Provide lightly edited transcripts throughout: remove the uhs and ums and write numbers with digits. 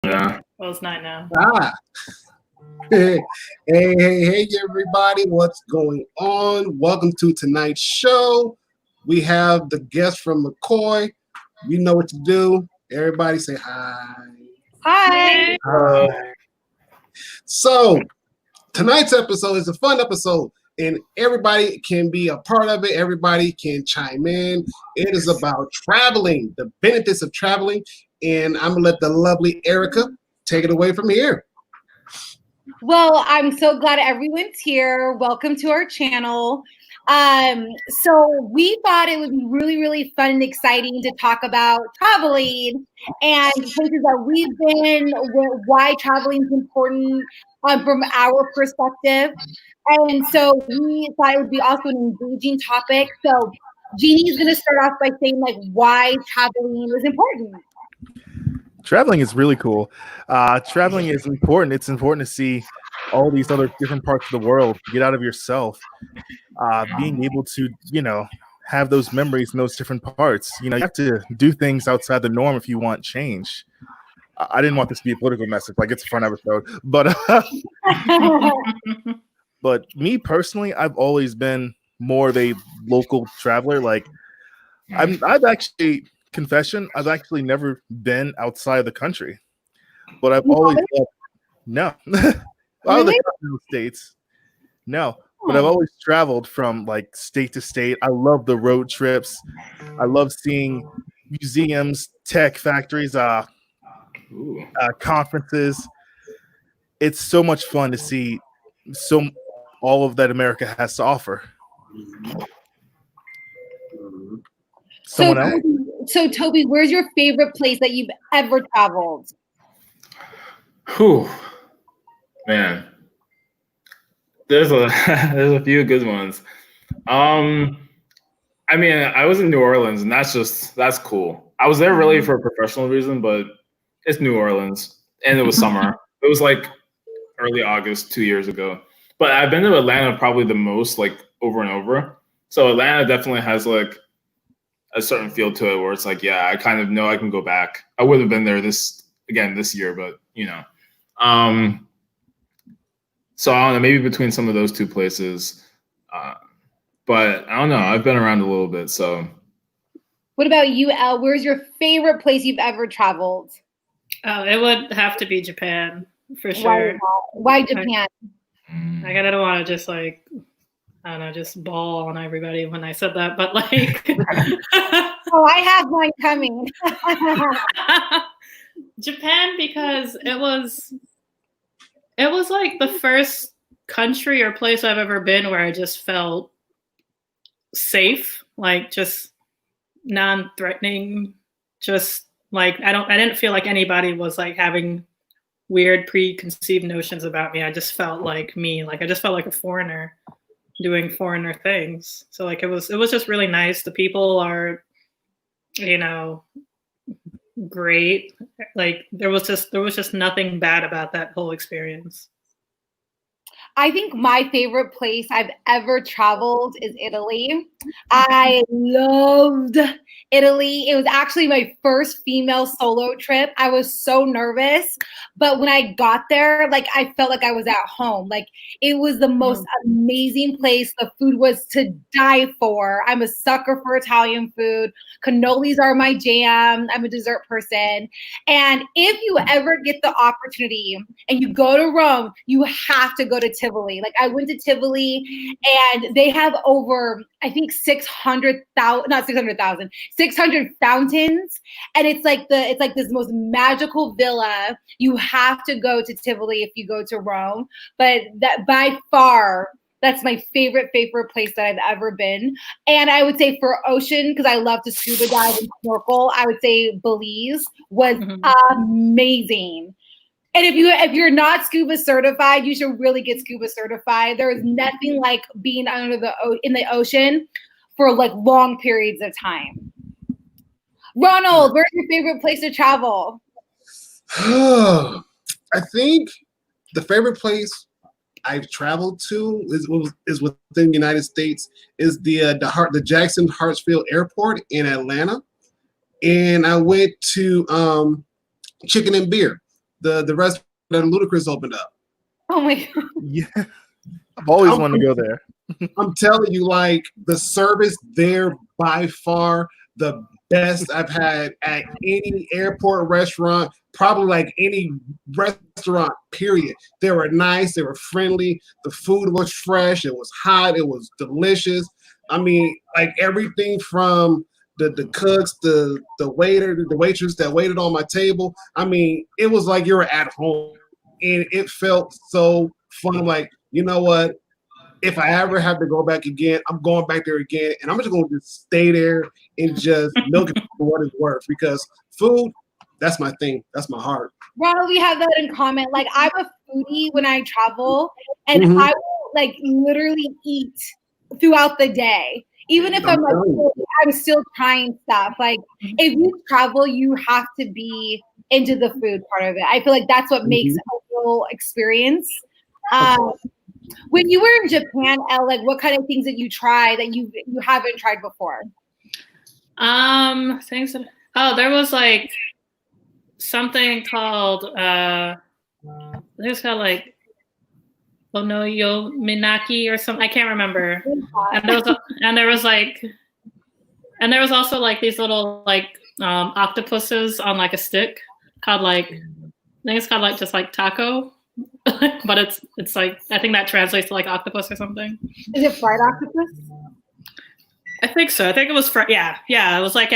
Yeah. Well, it's not now. Hey, hey, everybody. What's going on? Welcome to tonight's show. We have the guest from McCoy. You know what to do. Everybody say hi. Hi. Hi. So, tonight's episode is a fun episode, and everybody can be a part of it. Everybody can chime in. It is about traveling, the benefits of traveling, and I'm going to let the lovely Aarika take it away from here. Well, I'm so glad everyone's here. Welcome to our channel. So we thought it would be really, really fun and exciting to talk about traveling and places that we've been, why traveling is important from our perspective. And so we thought it would be also an engaging topic. So Genie is going to start off by saying like why traveling is important. Traveling is really cool. Traveling is important. It's important to see all these other different parts of the world, get out of yourself, being able to, have those memories in those different parts. You have to do things outside the norm if you want change. I didn't want this to be a political message, like it's a fun episode, but but me personally, I've always been more of a local traveler. Like I've actually. Confession, I've actually never been outside the country, but I've always no. Out of the continental states, no. But I've always traveled from like state to state. I love the road trips. I love seeing museums, tech factories, conferences. It's so much fun to see all of that America has to offer. Someone else? So Toby, where's your favorite place that you've ever traveled? Whew. Man. There's a few good ones. I mean, I was in New Orleans, and that's cool. I was there really for a professional reason, but it's New Orleans, and it was summer. It was like early August 2 years ago. But I've been to Atlanta probably the most, like over and over. So Atlanta definitely has like a certain feel to it where it's like, yeah, I kind of know I can go back. I would have been there this year, but so I don't know, maybe between some of those two places. But I don't know. I've been around a little bit. So what about you, Elle? Where's your favorite place you've ever traveled? Oh, it would have to be Japan for sure. Why Japan? I don't want to just like, I don't know, just ball on everybody when I said that, but like oh, I have one coming. Japan, because it was like the first country or place I've ever been where I just felt safe, like just non-threatening, just like I didn't feel like anybody was like having weird preconceived notions about me. I just felt like me, like I just felt like a foreigner doing foreigner things. So like it was just really nice. The people are, great. Like there was just nothing bad about that whole experience. I think my favorite place I've ever traveled is Italy. I loved Italy. It was actually my first female solo trip. I was so nervous, but when I got there, like I felt like I was at home. Like it was the most amazing place. The food was to die for. I'm a sucker for Italian food. Cannolis are my jam. I'm a dessert person. And if you ever get the opportunity and you go to Rome, you have to go to Tivoli. Like I went to Tivoli and they have over, I think 600 fountains. And it's like this most magical villa. You have to go to Tivoli if you go to Rome. But that by far, that's my favorite place that I've ever been. And I would say for ocean, because I love to scuba dive and snorkel, I would say Belize was amazing. And if you're not scuba certified, you should really get scuba certified. There is nothing like being in the ocean for like long periods of time. Ronald, where's your favorite place to travel? I think the favorite place I've traveled to is within the United States is the Jackson Hartsfield Airport in Atlanta, and I went to Chicken and Beer. the restaurant that Ludacris opened up. Oh my God. Yeah, I've always wanted to go there. I'm telling you, like the service there by far the best I've had at any airport restaurant, probably like any restaurant, period. They were nice, they were friendly, the food was fresh, it was hot, it was delicious. I mean, like everything from the cooks, the waiter, the waitress that waited on my table. I mean, it was like you were at home. And it felt so fun. I'm like, you know what? If I ever have to go back again, I'm going back there again, and I'm just going to just stay there and just milk it for what it's worth. Because food, that's my thing. That's my heart. Ronald, we have that in common. Like I'm a foodie when I travel, and I will like literally eat throughout the day. Even if I'm like, I'm still trying stuff. Like if you travel, you have to be into the food part of it. I feel like that's what makes a real experience. When you were in Japan, Elle, like what kind of things did you try that you haven't tried before? Things that, there was like something called there's called like Onoyo Minaki or something. I can't remember. And there was also like these little like octopuses on like a stick called like I think it's called like just like taco. But it's like I think that translates to like octopus or something. Is it fried octopus? I think so. I think it was yeah. It was like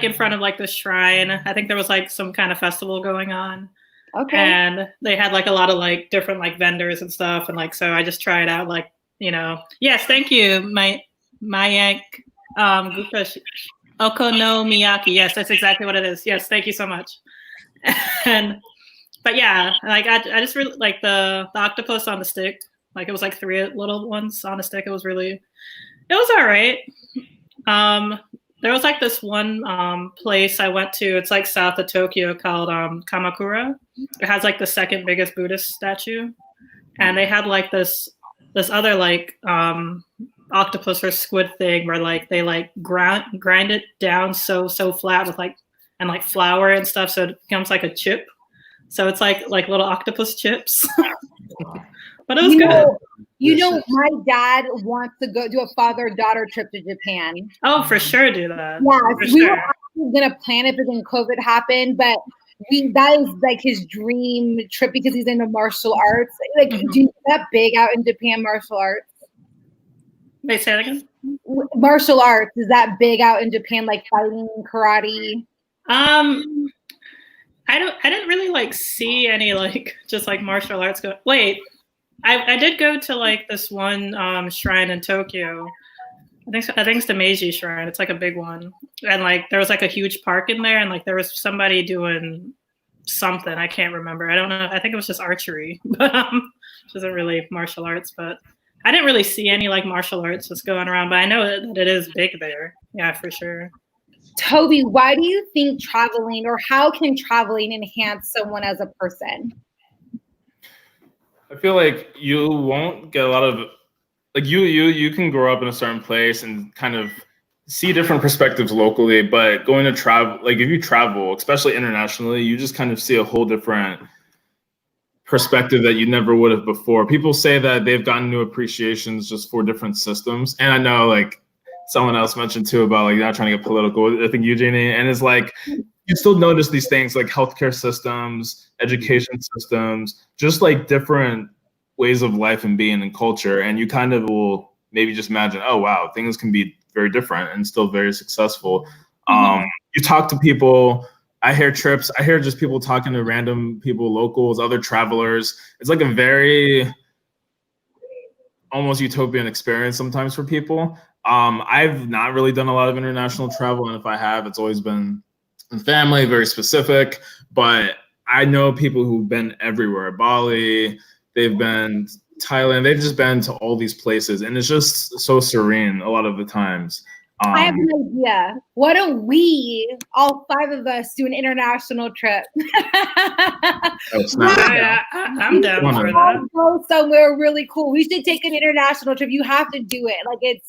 in front of like the shrine. I think there was like some kind of festival going on. Okay. And they had like a lot of like different like vendors and stuff, and like so I just tried out like yes, thank you, Mayank Okonomiyaki. Yes, that's exactly what it is. Yes, thank you so much. But yeah, like I just really like the octopus on the stick. Like it was like 3 little ones on a stick. It was all right. There was like this one place I went to. It's like south of Tokyo called Kamakura. It has like the second biggest Buddhist statue, and they had like this other like octopus or squid thing where like they like grind it down so flat with like and like flour and stuff, so it becomes like a chip. So it's like little octopus chips. But it was good. My dad wants to go do a father-daughter trip to Japan. Oh, for sure, do that. Yeah, we were sure. actually gonna plan it, but then COVID happened. But that is like his dream trip because he's into martial arts. Like, do you know that big out in Japan? Martial arts. Wait, say that again. Martial arts is that big out in Japan? Like fighting, karate. I didn't really like see any like just like martial arts go. Wait, I did go to like this one shrine in Tokyo. I think it's the Meiji Shrine. It's like a big one, and like there was like a huge park in there, and like there was somebody doing something. I can't remember. I don't know. I think it was just archery, but which isn't really martial arts. But I didn't really see any like martial arts just going around. But I know that it is big there. Yeah, for sure. Toby, why do you think traveling, or how can traveling enhance someone as a person? I feel like you won't get a lot of like you can grow up in a certain place and kind of see different perspectives locally, but going to travel, like if you travel, especially internationally, you just kind of see a whole different perspective that you never would have before. People say that they've gotten new appreciations just for different systems, and I know like someone else mentioned too about like not trying to get political. I think Genie, and it's like you still notice these things like healthcare systems, education systems, just like different ways of life and being and culture, and you kind of will maybe just imagine, oh wow, things can be very different and still very successful. You talk to people. I hear just people talking to random people, locals, other travelers. It's like a very almost utopian experience sometimes for people. I've not really done a lot of international travel, and if I have, it's always been in family, very specific. But I know people who've been everywhere. Bali, they've been Thailand, they've just been to all these places, and it's just so serene a lot of the times. I have an idea. Why don't we, all 5 of us, do an international trip? I'm down for that. Go somewhere really cool. We should take an international trip. You have to do it. Like it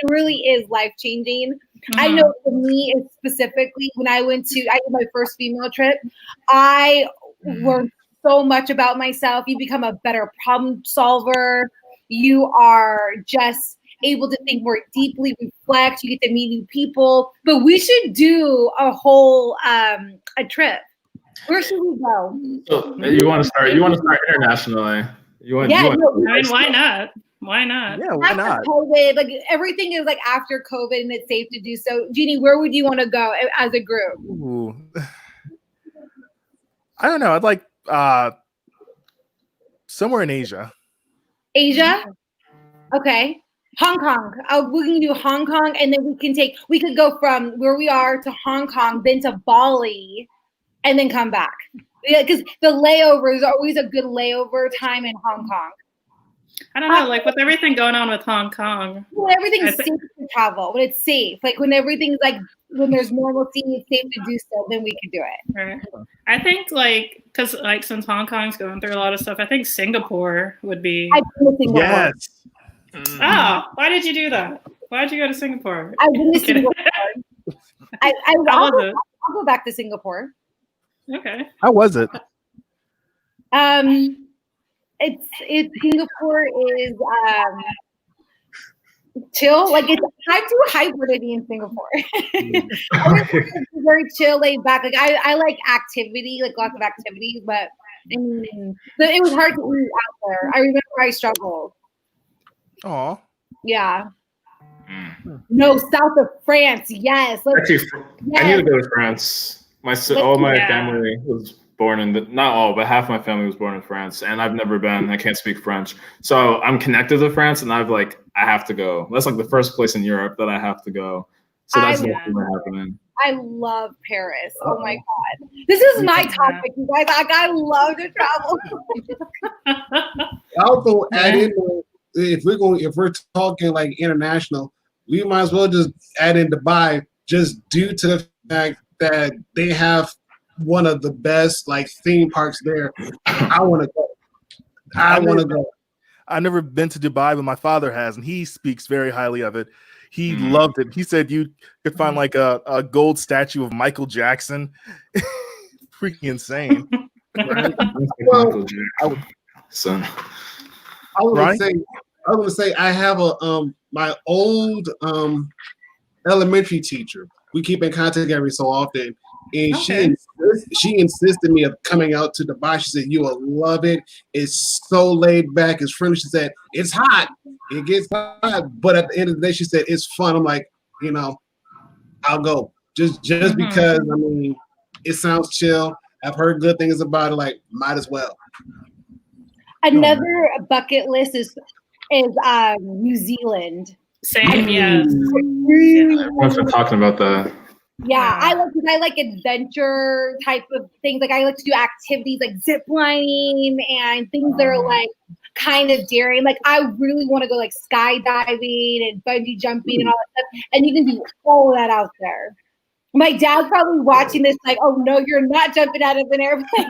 really is life changing. I know for me, specifically, when I did my first female trip, I learn so much about myself. You become a better problem solver. You are just able to think more deeply, reflect. You get to meet new people. But we should do a whole a trip. Where should we go? So you want to start? You want to start internationally? Yeah, I mean, why not? Why not? Yeah, why after not? COVID, like everything is like after COVID, and it's safe to do so. Jeannie, where would you want to go as a group? Ooh. I don't know. I'd like somewhere in Asia. Asia? Okay. Hong Kong. We can do Hong Kong, and then we could go from where we are to Hong Kong, then to Bali, and then come back. Yeah, because the layover is always a good layover time in Hong Kong. I don't know, like with everything going on with Hong Kong. When everything's safe to travel, when it's safe, like when everything's like when there's normalcy, it's safe to do so, then we can do it. Right. I think like because like since Hong Kong's going through a lot of stuff, I think Singapore would be. I've been to Singapore. Yes. Oh, why did you do that? Why did you go to Singapore? I've been to Singapore. How was it? I'll go back to Singapore. Okay. How was it? It's Singapore is chill. Like I do hybridity in Singapore. It's very chill, laid back. Like I like activity, like lots of activities, but it was hard to eat out there. I remember I struggled. Aw. Yeah. No, south of France. Yes. Actually, I need to go to France. All my family was born in not all, but half my family was born in France, and I've never been. I can't speak French, so I'm connected to France, and I have to go. That's like the first place in Europe that I have to go. So that's definitely happening. I love Paris. Oh my god, this is my topic, you guys. Like, I love to travel. I'll go add in if we're talking like international, we might as well just add in Dubai, just due to the fact that they have one of the best like theme parks there. I want to go. I've never been to Dubai, but my father has, and he speaks very highly of it. He loved it. He said you could find like a gold statue of Michael Jackson. Freaking insane. Right? Well, Son. I was gonna say I have my old elementary teacher. We keep in contact every so often, and she insisted me of coming out to Dubai. She said you will love it. It's so laid back. It's friendly. She said it's hot. It gets hot, but at the end of the day, she said it's fun. I'm like, I'll go just because. I mean, it sounds chill. I've heard good things about it. Like, might as well. Another bucket list is New Zealand. Same, yes. Everyone's been talking about that. Yeah, I like adventure type of things. Like I like to do activities like zip lining and things that are like kind of daring. Like I really want to go like skydiving and bungee jumping and all that stuff. And you can do all of that out there. My dad's probably watching this like, oh no, you're not jumping out of an airplane.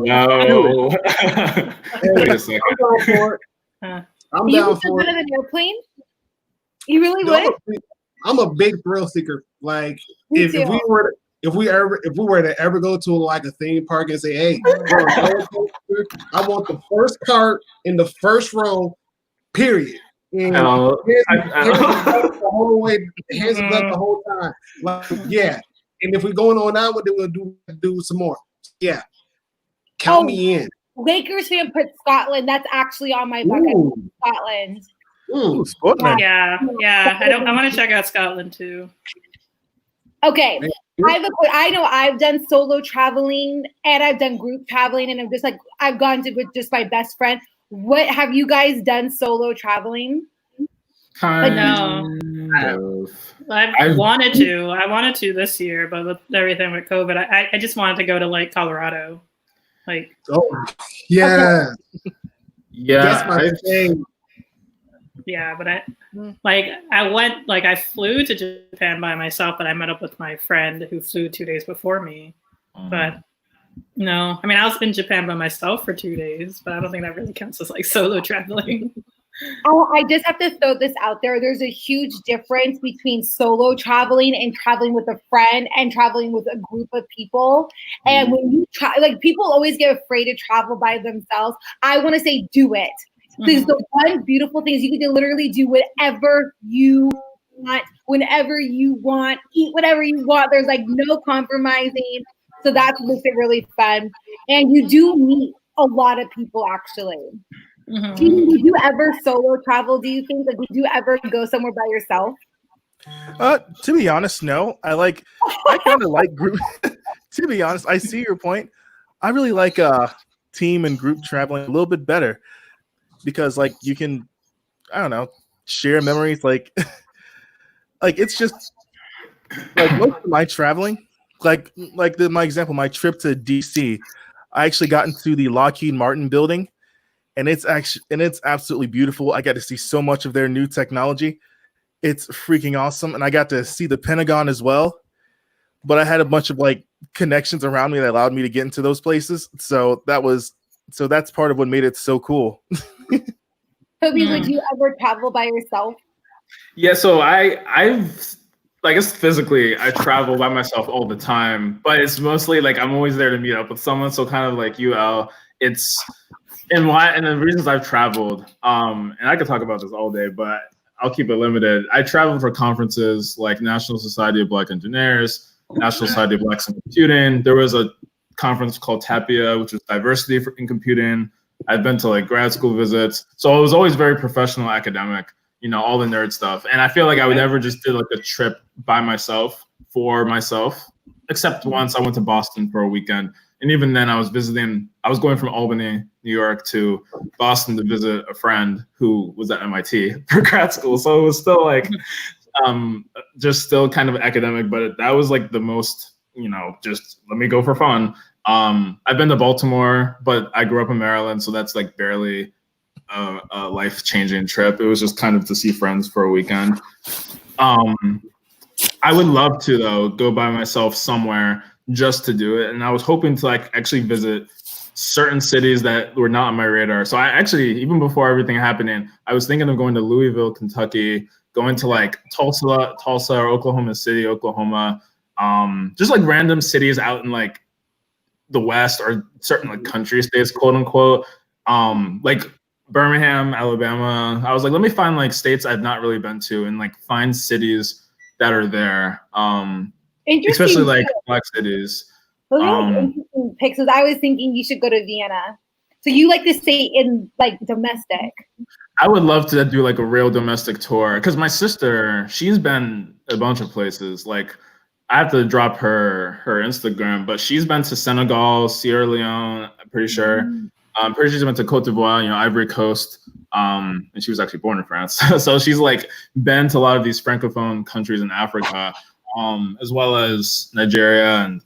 No. Wait a second. I'm down for it. I'm you down would for jump it. out of an airplane? You really No, would? I'm a big thrill seeker. Like Me if too. we were to ever go to like a theme park and say, hey, I want the first cart in the first row, period. And the whole way, hands up the whole time. Like, yeah. And if we're going on that one, then we'll do some more. Yeah. Count me in. Lakers fan put Scotland. That's actually on my bucket list. Scotland. Ooh, Scotland. Yeah. I want to check out Scotland too. Okay. I know I've done solo traveling and I've done group traveling, and I've gone to with just my best friend. What have you guys done solo traveling? No. I wanted to this year, but with everything with COVID, I just wanted to go to like Colorado. Like, yeah. Yeah. That's my thing. Yeah, but I flew to Japan by myself, but I met up with my friend who flew 2 days before me. But no, I mean, I was in Japan by myself for 2 days, but I don't think that really counts as like solo traveling. I just have to throw this out there. There's a huge difference between solo traveling and traveling with a friend and traveling with a group of people. And when you try, like people always get afraid to travel by themselves. I want to say do it. Because the one beautiful thing is you can literally do whatever you want, whenever you want, eat whatever you want. There's like no compromising. So that's what makes it really fun. And you do meet a lot of people actually. Genie, did you ever solo travel? Do you think that did you ever go somewhere by yourself? To be honest, no. I kind of like group. To be honest, I see your point. I really like team and group traveling a little bit better because like you can, I don't know, share memories. Like it's just like most of my traveling, my example, my trip to DC, I actually got into the Lockheed Martin building. And it's absolutely beautiful. I got to see so much of their new technology. It's freaking awesome. And I got to see the Pentagon as well. But I had a bunch of like connections around me that allowed me to get into those places. So that's part of what made it so cool. Toby, would you ever travel by yourself? Yeah, so I've I guess physically I travel by myself all the time, but it's mostly like I'm always there to meet up with someone. So kind of like you, Al, it's and the reasons I've traveled, and I could talk about this all day, but I'll keep it limited. I traveled for conferences like National Society of Black Engineers, National Society of Blacks in Computing. There was a conference called TAPIA, which was diversity in computing. I've been to like grad school visits. So it was always very professional, academic, all the nerd stuff. And I feel like I would never just do like a trip by myself for myself, except once I went to Boston for a weekend. And even then I was going from Albany, New York to Boston to visit a friend who was at MIT for grad school. So it was still like, just still kind of academic, but that was like the most, just let me go for fun. I've been to Baltimore, but I grew up in Maryland. So that's like barely a life-changing trip. It was just kind of to see friends for a weekend. I would love to though, go by myself somewhere just to do it. And I was hoping to like actually visit certain cities that were not on my radar. So I actually, even before everything happening, I was thinking of going to Louisville, Kentucky, going to like Tulsa or Oklahoma City, Oklahoma, just like random cities out in like the West or certain like country states, quote unquote, like Birmingham, Alabama. I was like, let me find like states I've not really been to and like find cities that are there. Especially like Black cities. Those are like interesting picks. I was thinking you should go to Vienna. So you like to stay in like domestic. I would love to do like a real domestic tour because my sister, she's been a bunch of places. Like I have to drop her Instagram, but she's been to Senegal, Sierra Leone, I'm pretty sure. I'm pretty sure she went to Cote d'Ivoire, Ivory Coast. And she was actually born in France. So she's like been to a lot of these Francophone countries in Africa. As well as Nigeria, and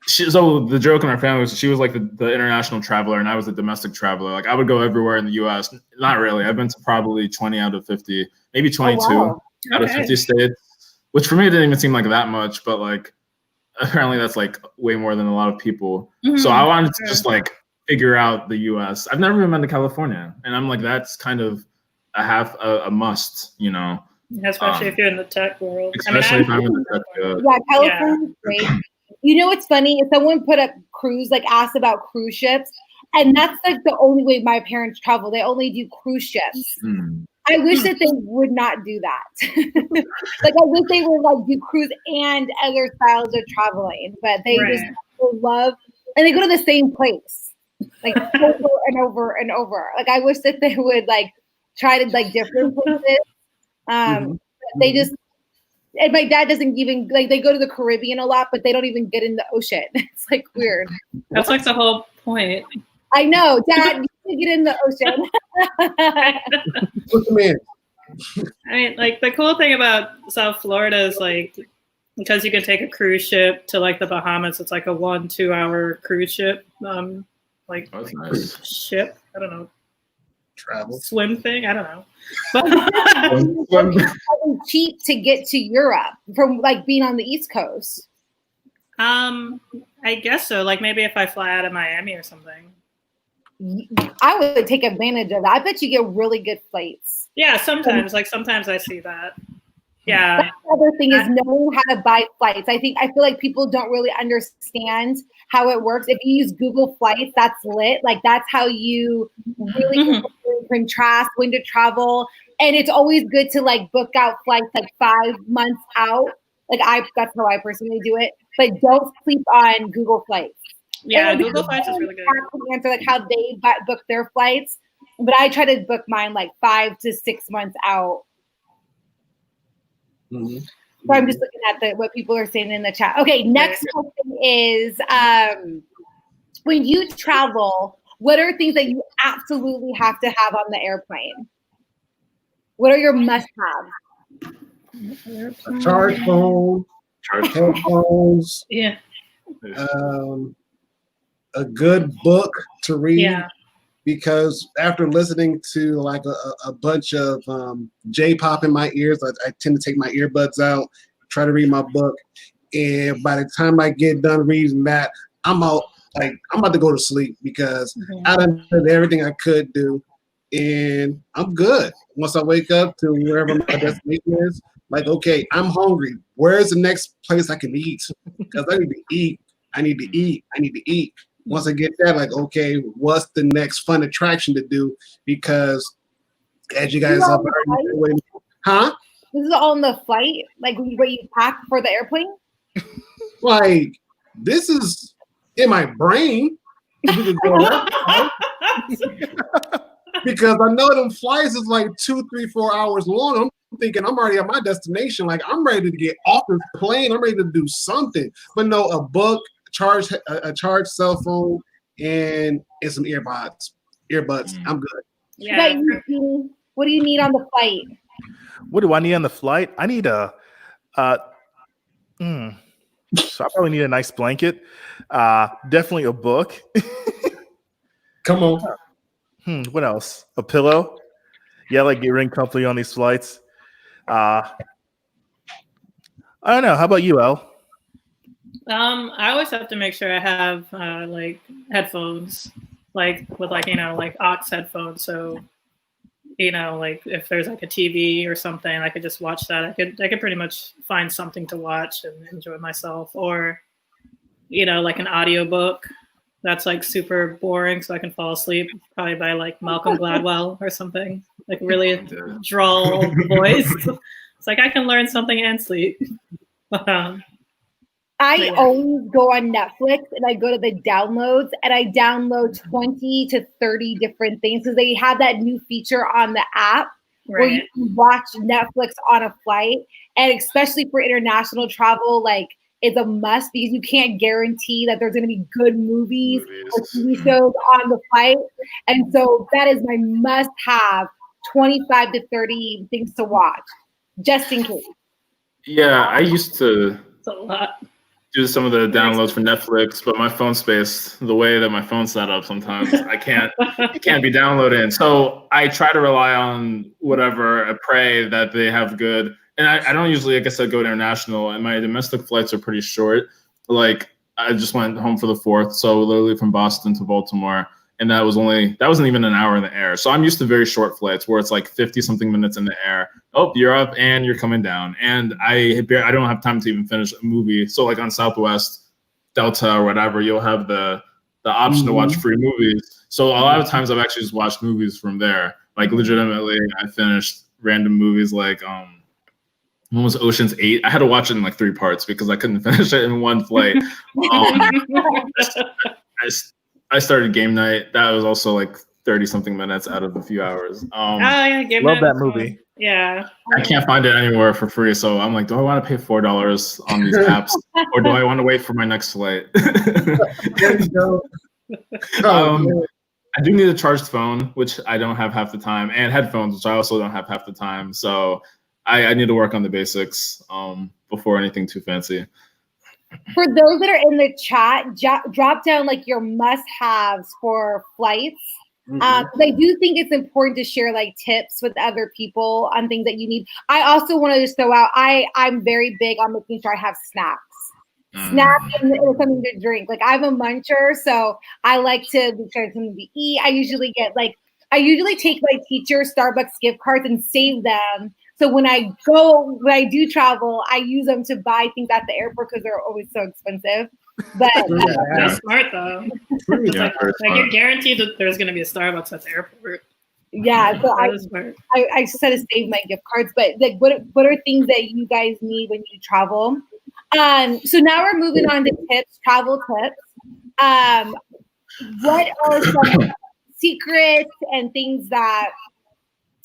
so the joke in our family was she was like the international traveler and I was the domestic traveler. Like I would go everywhere in the U.S. Not really. I've been to probably 20 out of 50, maybe 22 out of 50 states, which for me didn't even seem like that much, but like apparently that's like way more than a lot of people. So I wanted to just like figure out the U.S. I've never even been to California, and I'm like that's kind of a must, Especially if you're in the tech world. Especially if I'm in the tech world. Yeah, California's great. You know what's funny? If someone put up asked about cruise ships, and that's like the only way my parents travel. They only do cruise ships. I wish that they would not do that. Like I wish they would like do cruise and other styles of traveling, but they just love, and they go to the same place, like over and over and over. Like I wish that they would like try to like different places. They just, and my dad doesn't even like, they go to the Caribbean a lot, but they don't even get in the ocean. It's like weird. That's like the whole point. I know, Dad, you get in the ocean. Look at me. I mean, like the cool thing about South Florida is like, because you can take a cruise ship to like the Bahamas, it's like a 1-2 hour cruise ship. That's nice. Ship, I don't know. Travel. Swim thing, I don't know. But It's cheap to get to Europe from like being on the East Coast. I guess so. Like maybe if I fly out of Miami or something. I would take advantage of that. I bet you get really good flights. Yeah, sometimes I see that. Yeah. That's the other thing is knowing how to buy flights. I feel like people don't really understand how it works. If you use Google Flights, that's lit. Like that's how you really contrast when to travel. And it's always good to like book out flights like 5 months out. That's how I personally do it. But don't sleep on Google Flights. Yeah, Google Flights is really good. I can answer like how they book their flights, but I try to book mine like 5 to 6 months out. Mm-hmm. So I'm just looking at what people are saying in the chat. Okay, next question is when you travel, what are things that you absolutely have to have on the airplane? What are your must-haves? A charge phone, headphones, Yeah. a good book to read. Yeah. Because after listening to like a bunch of J-pop in my ears, I tend to take my earbuds out, try to read my book, and by the time I get done reading that, I'm out. Like I'm about to go to sleep because I done did everything I could do, and I'm good. Once I wake up to wherever my destination is, like okay, I'm hungry. Where's the next place I can eat? Because I need to eat. I need to eat. I need to eat. Once I get that, like, okay, what's the next fun attraction to do? Because as you guys are already, huh? This is all on the flight, like what you pack for the airplane. Like this is in my brain. Because I know them flights is like 2, 3, 4 hours long. I'm thinking I'm already at my destination. Like I'm ready to get off the plane. I'm ready to do something. But no, a book. A charged cell phone and some earbuds. I'm good. Yeah. What do you need on the flight? What do I need on the flight? I need so I probably need a nice blanket. Definitely a book. Come on. What else? A pillow. Yeah, like get ring comfy on these flights. I don't know. How about you, Elle? I always have to make sure I have like headphones, like with like like aux headphones. So like if there's like a TV or something, I could just watch that. I could pretty much find something to watch and enjoy myself, or like an audiobook that's like super boring, so I can fall asleep. Probably by like Malcolm Gladwell or something, like really drawl voice. It's like I can learn something and sleep. I always go on Netflix and I go to the downloads and I download 20 to 30 different things because they have that new feature on the app where you can watch Netflix on a flight. And especially for international travel, like it's a must because you can't guarantee that there's going to be good movies or TV shows on the flight. And so that is my must have 25 to 30 things to watch just in case. Yeah, I used to It's a lot. do some of the downloads for Netflix, but my phone space, the way that my phone's set up, sometimes it can't be downloaded. So I try to rely on whatever, I pray that they have good. And I don't usually, like I said, go international, and my domestic flights are pretty short. Like I just went home for the 4th, so literally from Boston to Baltimore, and that wasn't even an hour in the air. So I'm used to very short flights where it's like 50 something minutes in the air. Oh, you're up and you're coming down. And I don't have time to even finish a movie. So like on Southwest, Delta or whatever, you'll have the option to watch free movies. So a lot of times I've actually just watched movies from there. Like legitimately, I finished random movies like one was Ocean's 8. I had to watch it in like 3 parts because I couldn't finish it in one flight. I started Game Night. That was also like 30 something minutes out of a few hours. Game Love Night that was movie. fun. Yeah. I can't find it anywhere for free. So I'm like, do I want to pay $4 on these apps or do I want to wait for my next flight? There you go. I do need a charged phone, which I don't have half the time, and headphones, which I also don't have half the time. So I need to work on the basics before anything too fancy. For those that are in the chat, drop down like your must-haves for flights. I do think it's important to share like tips with other people on things that you need. I also want to just throw out, I'm very big on making sure I have snacks. snack and something to drink. Like I'm a muncher, so I like to get something to eat. I usually take my teacher Starbucks gift cards and save them. So when I do travel, I use them to buy things at the airport because they're always so expensive. But That's smart though. It's like you're guaranteed that there's going to be a Starbucks at the airport. Yeah, so I just had to save my gift cards. But like, what are things that you guys need when you travel? So now we're moving on to travel tips. What are some secrets and things that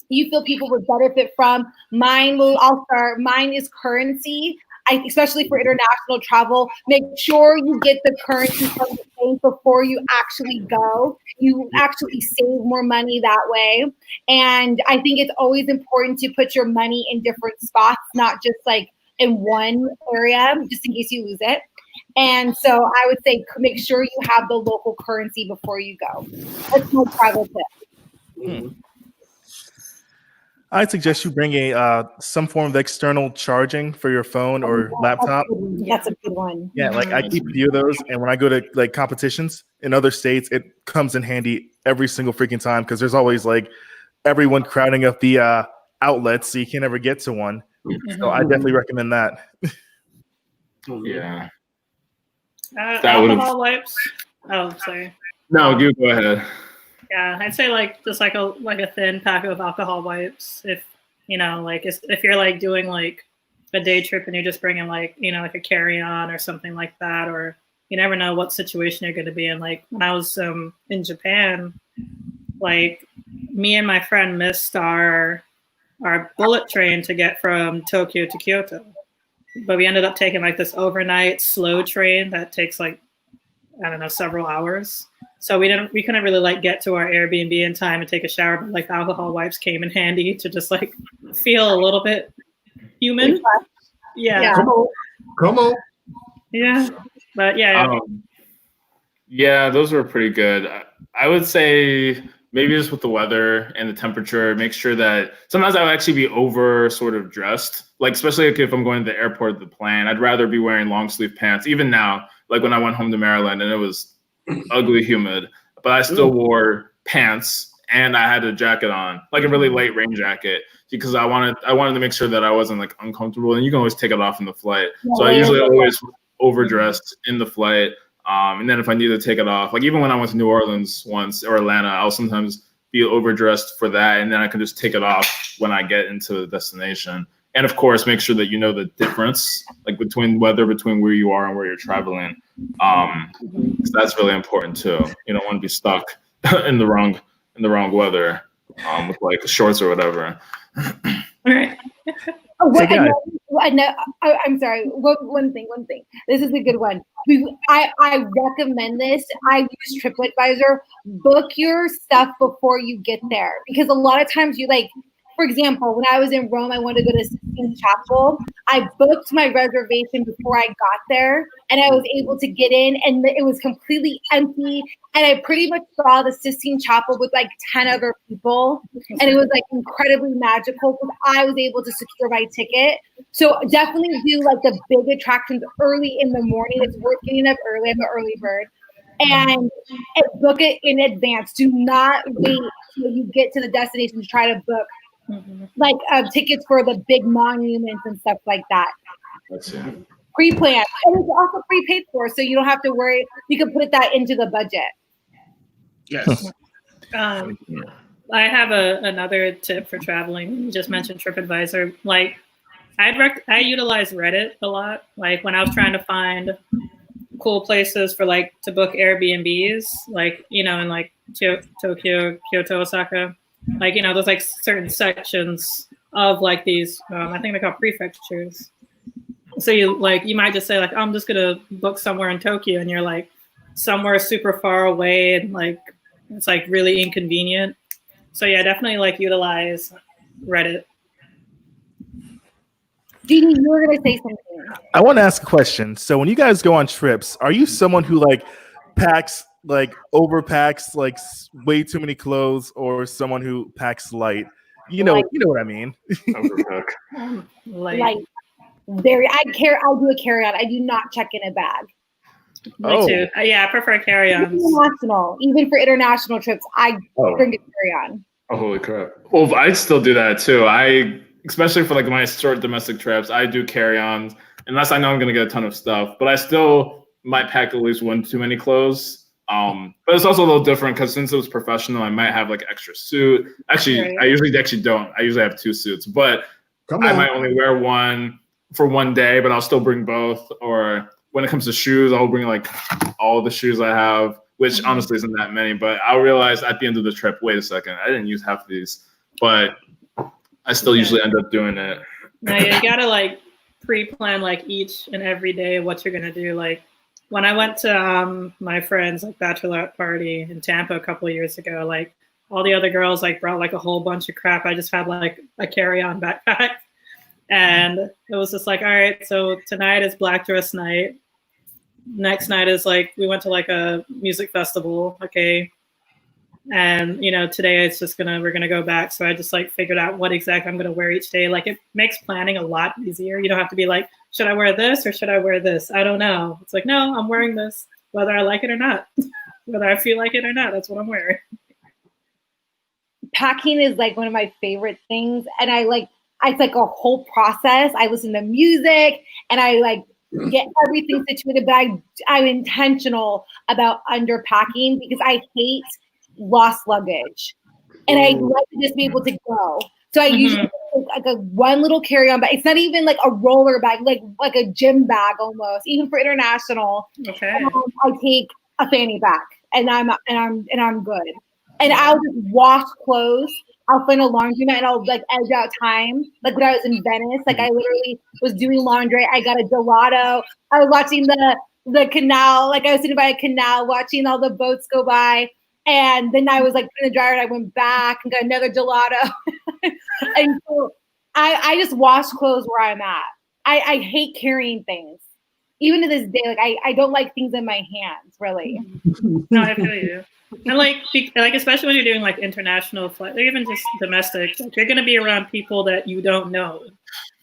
you feel people would benefit from? I'll start. Mine is currency. Especially for international travel, make sure you get the currency from the bank before you actually go. You actually save more money that way. And I think it's always important to put your money in different spots, not just like in one area, just in case you lose it. And so I would say make sure you have the local currency before you go. That's my travel tip. I'd suggest you bring some form of external charging for your phone or laptop. That's a good one. Yeah, like I keep a few of those, and when I go to like competitions in other states, it comes in handy every single freaking time because there's always like everyone crowding up the outlets, so you can't ever get to one. So I definitely recommend that. Yeah. Alcohol wipes. Oh, sorry. No, you go ahead. Yeah, I'd say like just like a thin pack of alcohol wipes. If if you're like doing like a day trip and you're just bringing like like a carry-on or something like that, or you never know what situation you're going to be in. Like when I was in Japan, like me and my friend missed our bullet train to get from Tokyo to Kyoto, but we ended up taking like this overnight slow train that takes like several hours. So we couldn't really like get to our Airbnb in time and take a shower, but like the alcohol wipes came in handy to just like feel a little bit human. Yeah. Come on. Yeah. But yeah. Yeah, those were pretty good. I would say maybe just with the weather and the temperature, make sure that sometimes I would actually be over sort of dressed. Like especially if I'm going to the airport, the plane, I'd rather be wearing long sleeve pants. Even now, like when I went home to Maryland and it was ugly humid, but I still wore pants and I had a jacket on, like a really light rain jacket, because I wanted to make sure that I wasn't like uncomfortable. And you can always take it off in the flight. So I usually always overdressed in the flight. And then if I need to take it off, like even when I went to New Orleans once or Atlanta, I'll sometimes be overdressed for that. And then I can just take it off when I get into the destination. And of course, make sure that you know the difference, like between where you are and where you're traveling. 'Cause that's really important too. You don't want to be stuck in the wrong weather with like shorts or whatever. All right. I'm sorry. One thing. This is a good one. I recommend this. I use TripAdvisor. Book your stuff before you get there, because a lot of times you like. For example, when I was in Rome, I wanted to go to Sistine Chapel. I booked my reservation before I got there, and I was able to get in, and it was completely empty. And I pretty much saw the Sistine Chapel with like 10 other people, and it was like incredibly magical because I was able to secure my ticket. So definitely do like the big attractions early in the morning. It's worth getting up early. I'm an early bird. And book it in advance. Do not wait till you get to the destination to try to book like tickets for the big monuments and stuff like that. That's it. Pre-plan, and it's also prepaid for, so you don't have to worry. You can put that into the budget. Yes. I have another tip for traveling. You just mentioned TripAdvisor. Like, I utilize Reddit a lot. Like when I was trying to find cool places for like to book Airbnbs, like in like Tokyo, Kyoto, Osaka. Like there's like certain sections of like these. I think they're called prefectures. So you might just say like, I'm just gonna book somewhere in Tokyo, and you're like somewhere super far away, and like it's like really inconvenient. So yeah, definitely like utilize Reddit. Genie, you were gonna say something. I want to ask a question. So when you guys go on trips, are you someone who like overpacks like way too many clothes, or someone who packs light? You know what I mean. Overpack. Light. I do a carry-on. I do not check in a bag. Me too. Yeah, I prefer carry-ons. Even for international trips, I bring a carry-on. Oh, holy crap. Well, I still do that too. Especially for like my short domestic trips, I do carry-ons unless I know I'm going to get a ton of stuff. But I still might pack at least one too many clothes. But it's also a little different because since it was professional, I might have like extra suit. Actually, I usually don't. I usually have 2 suits, but I might only wear one for one day, but I'll still bring both. Or when it comes to shoes, I'll bring like all the shoes I have, which honestly isn't that many. But I'll realize at the end of the trip, wait a second, I didn't use half of these, but I still usually end up doing it. No, you gotta like pre-plan like each and every day what you're gonna do. Like when I went to my friend's like bachelorette party in Tampa a couple of years ago, like all the other girls like brought like a whole bunch of crap. I just had like a carry-on backpack, and it was just like, all right, so tonight is black dress night. Next night is like we went to like a music festival, okay, and today it's just we're gonna go back. So I just like figured out what exactly I'm gonna wear each day. Like it makes planning a lot easier. You don't have to be like, should I wear this or should I wear this? I don't know. It's like, no, I'm wearing this whether I like it or not, whether I feel like it or not. That's what I'm wearing. Packing is like one of my favorite things, and it's like a whole process. I listen to music and I like get everything situated, but I'm intentional about underpacking because I hate lost luggage, and I like to just be able to go. So I usually take like a one little carry-on bag. It's not even like a roller bag, like a gym bag almost. Even for international, okay. I take a fanny pack, and I'm good. And I'll just wash clothes. I'll find a laundromat and I'll like edge out time. Like when I was in Venice, like I literally was doing laundry. I got a gelato. I was watching the canal. Like I was sitting by a canal watching all the boats go by. And then I was like in the dryer and I went back and got another gelato. And so I just wash clothes where I'm at. I hate carrying things. Even to this day, like I don't like things in my hands, really. No, I feel you. And like especially when you're doing like international flights, or even just domestic, like you're gonna be around people that you don't know.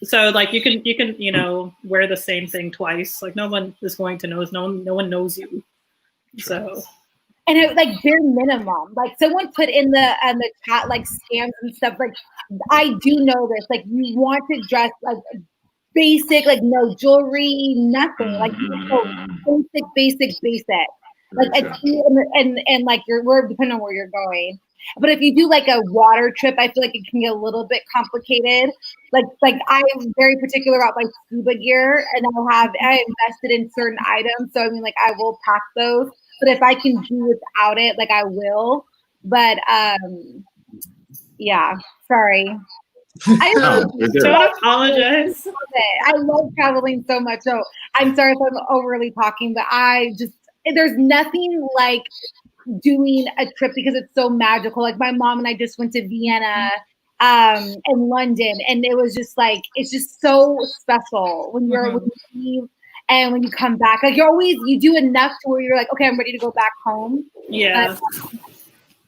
So like you can wear the same thing twice. Like no one is going to know. No one knows you. So. And it like bare minimum. Like someone put in the chat like scams and stuff. Like I do know this. Like you want to dress like basic, like no jewelry, nothing. Like basic. Like and like we're depending on where you're going. But if you do like a water trip, I feel like it can get a little bit complicated. Like I'm very particular about my scuba gear, and I invested in certain items. So I mean, like I will pack those. But if I can do without it, like I will. But yeah, sorry. I don't apologize. I love traveling so much. So I'm sorry if I'm overly talking, but there's nothing like doing a trip because it's so magical. Like my mom and I just went to Vienna and London, and it was just like it's just so special when you leave and when you come back. Like you do enough to where you're like, okay, I'm ready to go back home. Yeah.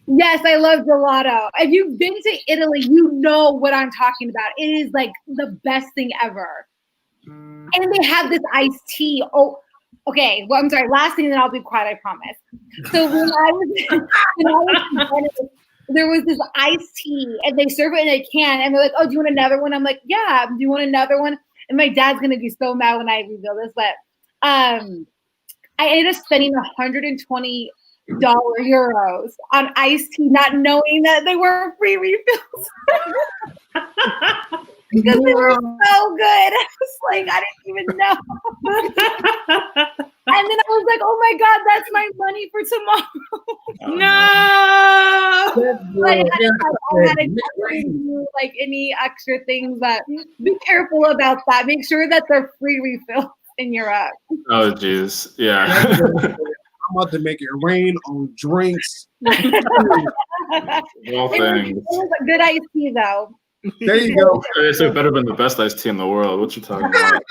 Yes, I love gelato. If you've been to Italy, you know what I'm talking about. It is like the best thing ever. And they have this iced tea. Oh, okay. Well, I'm sorry. Last thing, then I'll be quiet, I promise. So when I was in Venice, there was this iced tea, and they serve it in a can, and they're like, oh, do you want another one? I'm like, yeah. Do you want another one? And my dad's going to be so mad when I reveal this, but I ended up spending 120 euros on iced tea, not knowing that they were free refills. Because they were so good. I was like, I didn't even know. And then I was like, oh my God, that's my money for tomorrow. No. Like, I had to do like any extra things, but be careful about that. Make sure that they're free refills in Europe. Oh, geez. Yeah. I'm about to make it rain on drinks. Well, It was a good iced tea, though. There you go. It's better than the best iced tea in the world. What you talking about?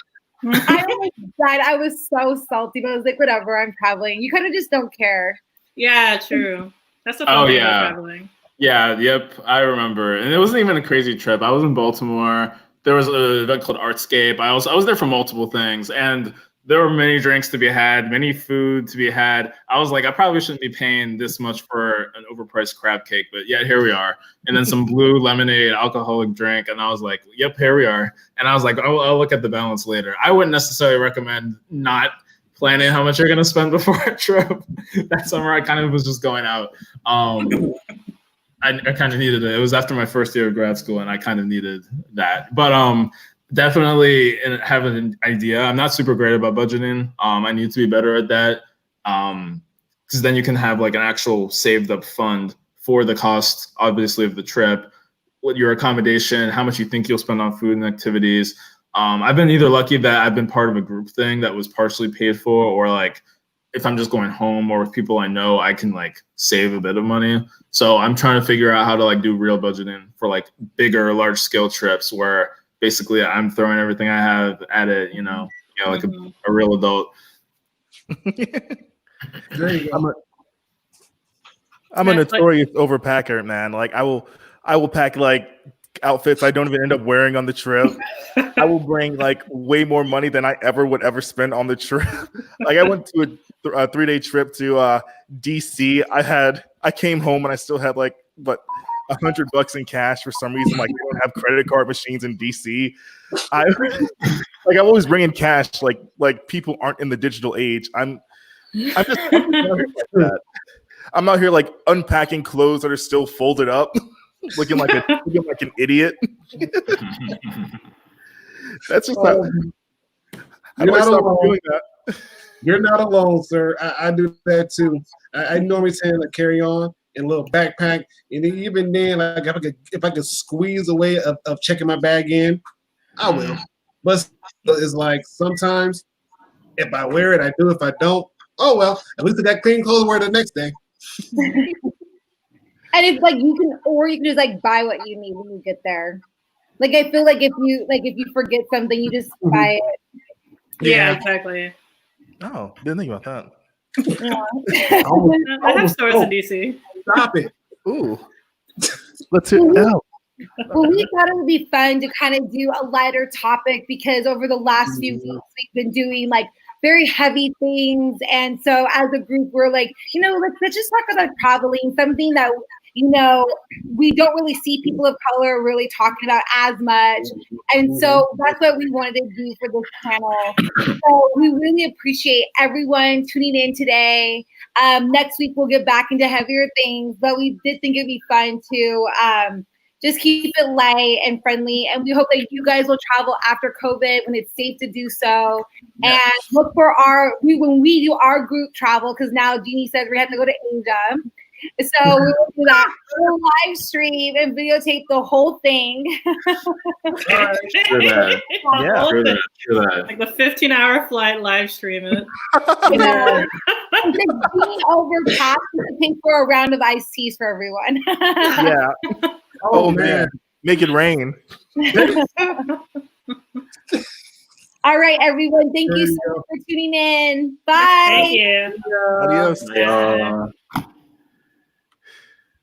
I was so salty, but I was like, whatever, I'm traveling. You kind of just don't care. Yeah, true. That's the fun thing about traveling. Yeah, yep. I remember. And it wasn't even a crazy trip. I was in Baltimore there was an event called Artscape. I was there for multiple things, and there were many drinks to be had, many food to be had. I was like, I probably shouldn't be paying this much for an overpriced crab cake, but yeah, here we are. And then some blue lemonade, alcoholic drink, and I was like, yep, here we are. And I was like, I'll look at the balance later. I wouldn't necessarily recommend not planning how much you're gonna spend before a trip. That summer, I kind of was just going out. I kind of needed it. It was after my first year of grad school, and I kind of needed that. But definitely have an idea. I'm not super great about budgeting. I need to be better at that, because then you can have like an actual saved up fund for the cost, obviously, of the trip, what your accommodation, how much you think you'll spend on food and activities. I've been either lucky that I've been part of a group thing that was partially paid for, or like if I'm just going home or with people I know, I can like save a bit of money. So I'm trying to figure out how to like do real budgeting for like bigger, large scale trips where basically I'm throwing everything I have at it, like a real adult. There you go. I'm a notorious overpacker, man. Like I will pack like outfits I don't even end up wearing on the trip. I will bring like way more money than I would ever spend on the trip. Like I went to a 3-day trip to DC. I came home and I still had like $100 in cash for some reason. Like they don't have credit card machines in DC. I'm always bringing cash. Like people aren't in the digital age. I'm just like that. I'm out here like unpacking clothes that are still folded up, looking like an idiot. That's just not. How do I stop doing that? You're not alone, sir. I do that too. I normally tend to carry on in a little backpack, and even then, like if I could squeeze a way of checking my bag in, I will. But it's like sometimes if I wear it, I do. If I don't, oh well. At least I got clean clothes to wear the next day. And it's like you can just like buy what you need when you get there. Like I feel like if you forget something, you just buy it. Yeah, exactly. Oh, didn't think about that. Yeah. I have stores in DC. Stop it. Ooh. Let's hear it out. Well, we thought it would be fun to kind of do a lighter topic because over the last few weeks we've been doing like very heavy things, and so as a group we're like, let's just talk about traveling, something that we don't really see people of color really talking about as much, and so that's what we wanted to do for this channel. So we really appreciate everyone tuning in today. Next week we'll get back into heavier things, but we did think it'd be fun to just keep it light and friendly. And we hope that you guys will travel after COVID when it's safe to do so. Yes. And look for when we do our group travel, because now Genie says we have to go to Asia. So we will do that. We'll live stream and videotape the whole thing. Sure that. Yeah, sure that. Like the 15-hour flight live stream it. Genie overpassed to pay for a round of iced teas for everyone. Yeah. Oh man, make it rain. All right, everyone. Thank you so much for tuning in. Bye. Thank you. Adios. Yeah.